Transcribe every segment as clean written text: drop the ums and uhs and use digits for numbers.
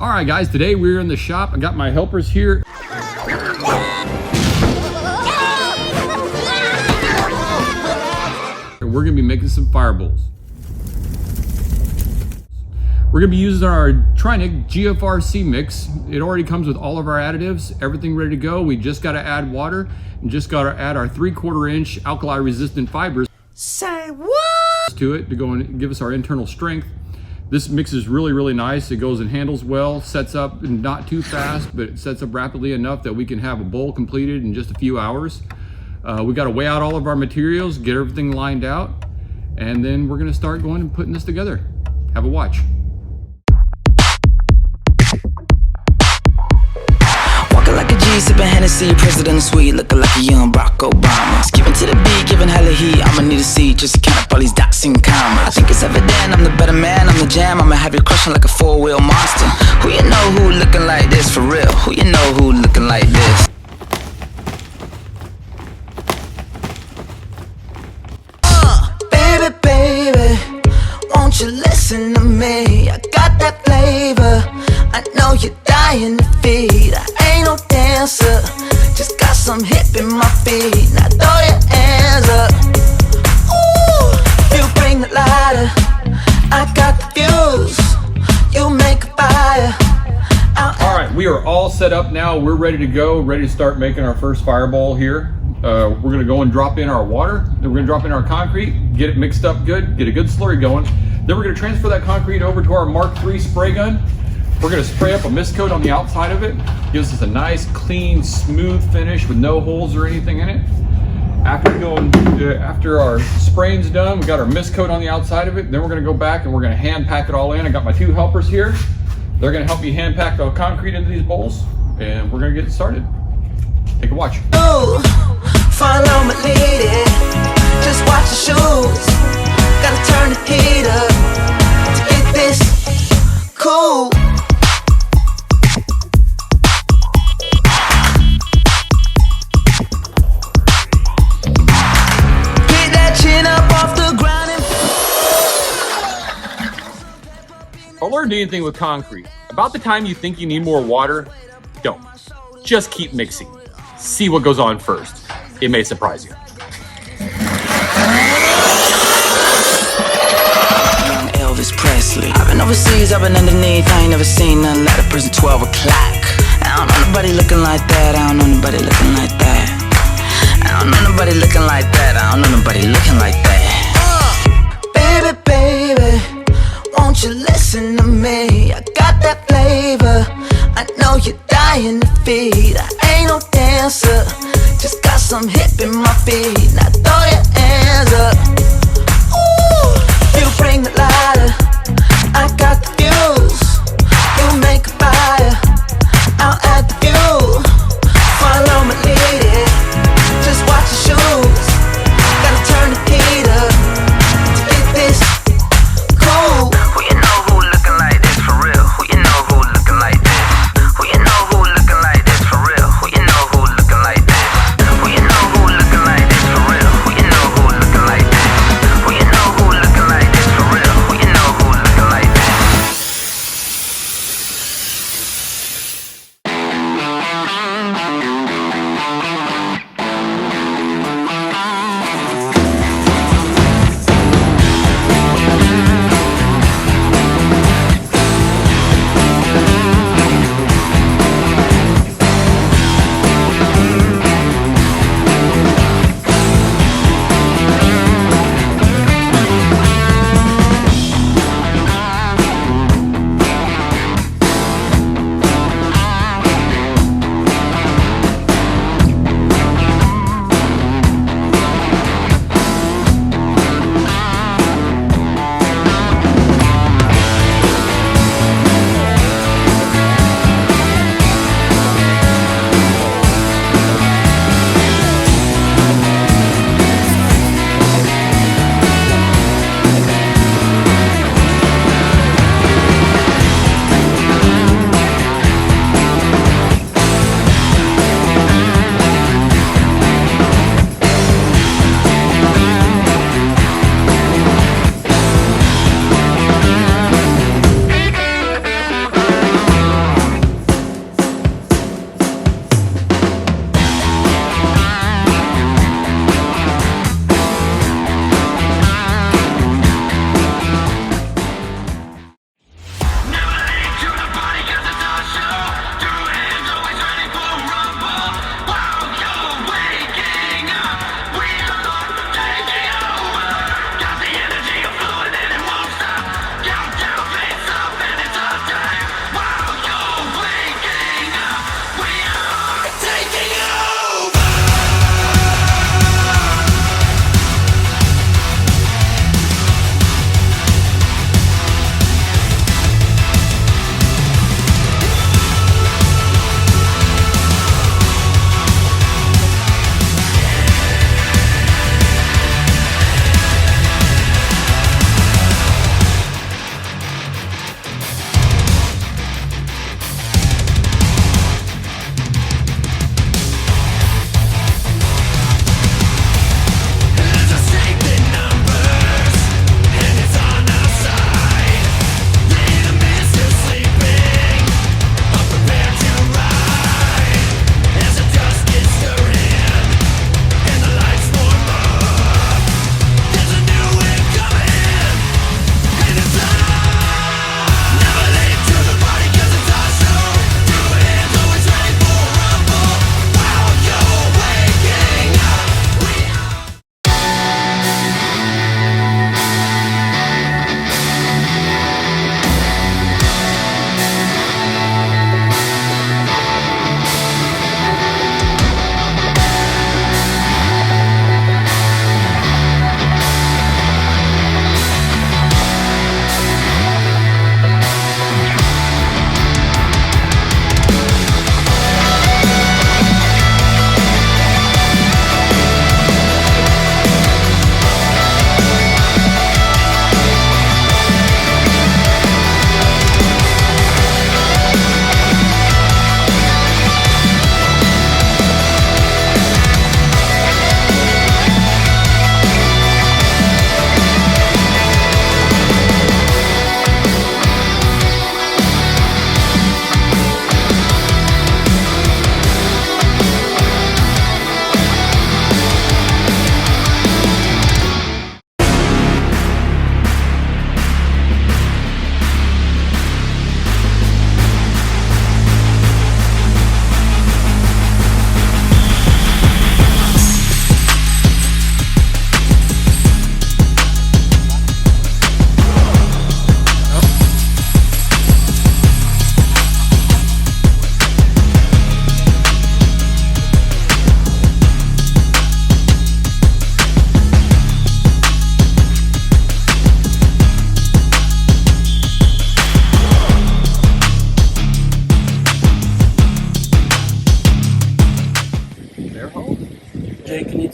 All right, guys, today we're in the shop. I got my helpers here. We're gonna be making some fire bowls. We're gonna be using our Trinig GFRC mix. It already comes with all of our additives, everything ready to go. We just gotta add water and just gotta add our 3/4 inch alkali resistant fibers. Say what? To it to go and give us our internal strength. This mix is really, really nice. It goes and handles well, sets up not too fast, but it sets up rapidly enough that we can have a bowl completed in just a few hours. We got to weigh out all of our materials, get everything lined out, and then we're going to start going and putting this together. Have a watch. Walking like a G, sipping Hennessy, President Sweet, looking like a young Barack Obama. Skipping to the beat, giving hella heat. I'ma need a seat just to count up all these dots and commas. I think it's evident I'm the better man, I'm the jam. I'ma have you crushing like a four-wheel monster. Who you know who looking like this for real? Who you know who looking like this? Baby, baby, won't you listen to me? I got that flavor, I know you're dying to feed. I ain't no dancer, just got some hip in my feet. Now throw your hands up. Ooh, you bring the lighter, I got the fuse. You make a fire. All right, we are all set up now. We're ready to go, ready to start making our first fireball here. We're gonna go and drop in our water, then we're gonna drop in our concrete, get it mixed up good, get a good slurry going. Then we're gonna transfer that concrete over to our Mark III spray gun. We're gonna spray up a mist coat on the outside of it. Gives us a nice, clean, smooth finish with no holes or anything in it. After our spraying's done, we got our mist coat on the outside of it. Then we're gonna go back and we're gonna hand pack it all in. I got my 2 helpers here. They're gonna help me hand pack the concrete into these bowls, and we're gonna get started. Take a watch. Ooh, follow my lead, just watch the shoes. Gotta turn the heat up to get this cool. Get that chin up off the ground and If I learned anything with concrete, about the time you think you need more water, don't. Just keep mixing. See what goes on first. It may surprise you. Elvis Presley. I've been overseas, I've been underneath. I ain't never seen nothing like a prison 12 o'clock. I don't know nobody looking like that. I don't know nobody looking like that. I don't know nobody looking like that. I don't know nobody looking like that. Baby, baby, won't you listen to me? I got that flavor, I know you're dying to feed. I ain't no dancer, just got some hip in my feet. Now throw your hands up. Ooh, you bring the lighter, I got the fuse. You make a fire, I'll add the fuel. Follow my lead, just watch the shoes. Gotta turn the heat up to get this cool. Who you know who looking like this for real? Who you know who looking like this? Who you know who looking like this for real? Who you know who looking like this? Who you know who looking like this for real? Who you know who looking like this? Who you know who looking like this for real? Who you know who looking like this?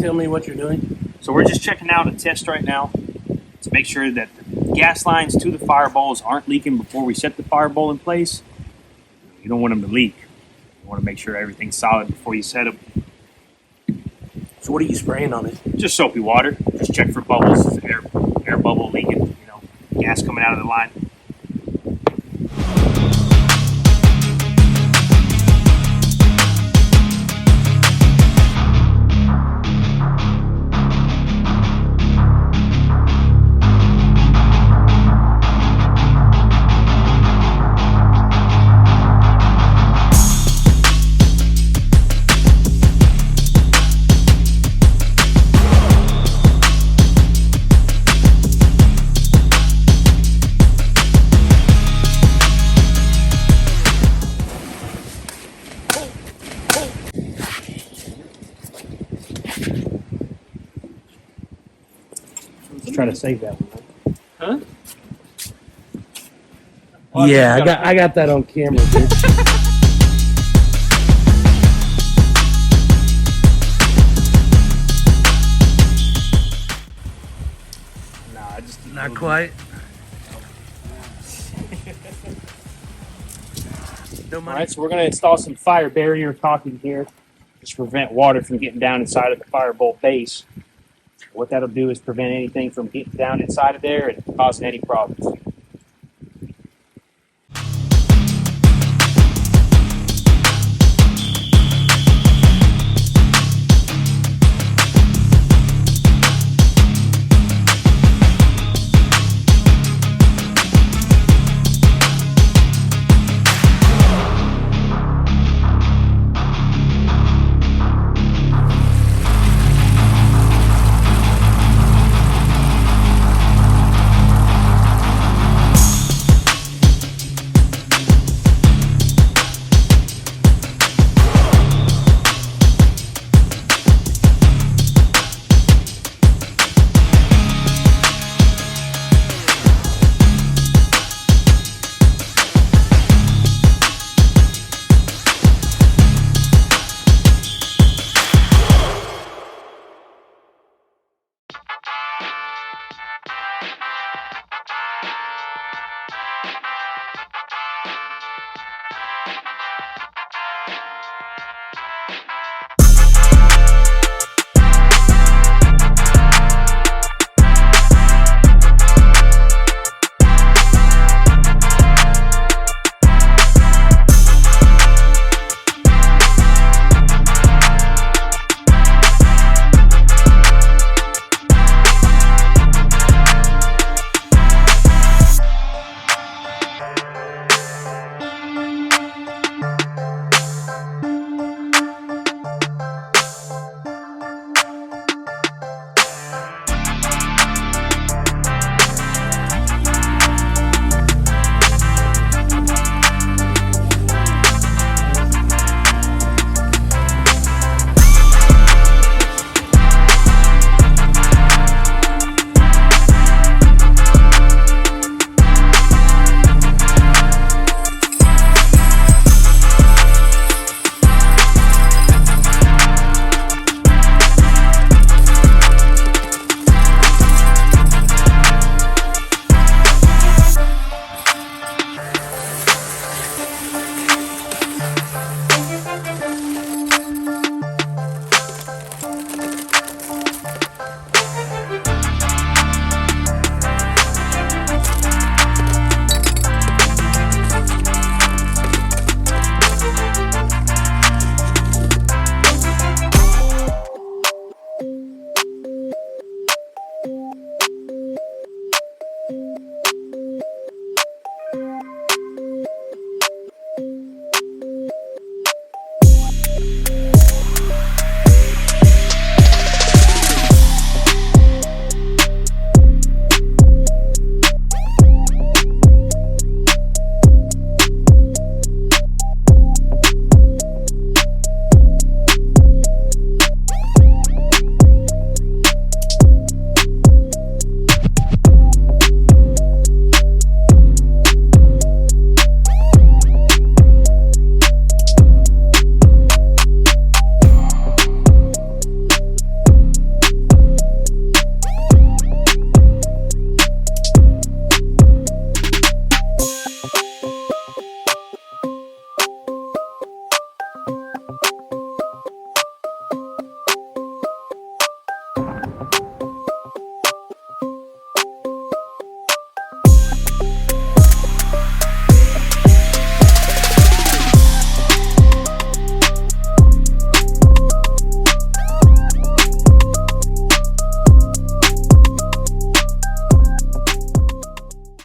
tell me what you're doing? So we're just checking out a test right now to make sure that the gas lines to the fire bowls aren't leaking before we set the fire bowl in place. You don't want them to leak. You want to make sure everything's solid before you set them. So what are you spraying on it? Just soapy water. Just check for bubbles, air bubble leaking, gas coming out of the line. Let's try to save that one. Huh? Yeah, I got that on camera, bitch. Nah, I just Not quite. All right, so we're going to install some fire barrier caulking here just to prevent water from getting down inside of the fire bowl base. What that'll do is prevent anything from getting down inside of there and causing any problems.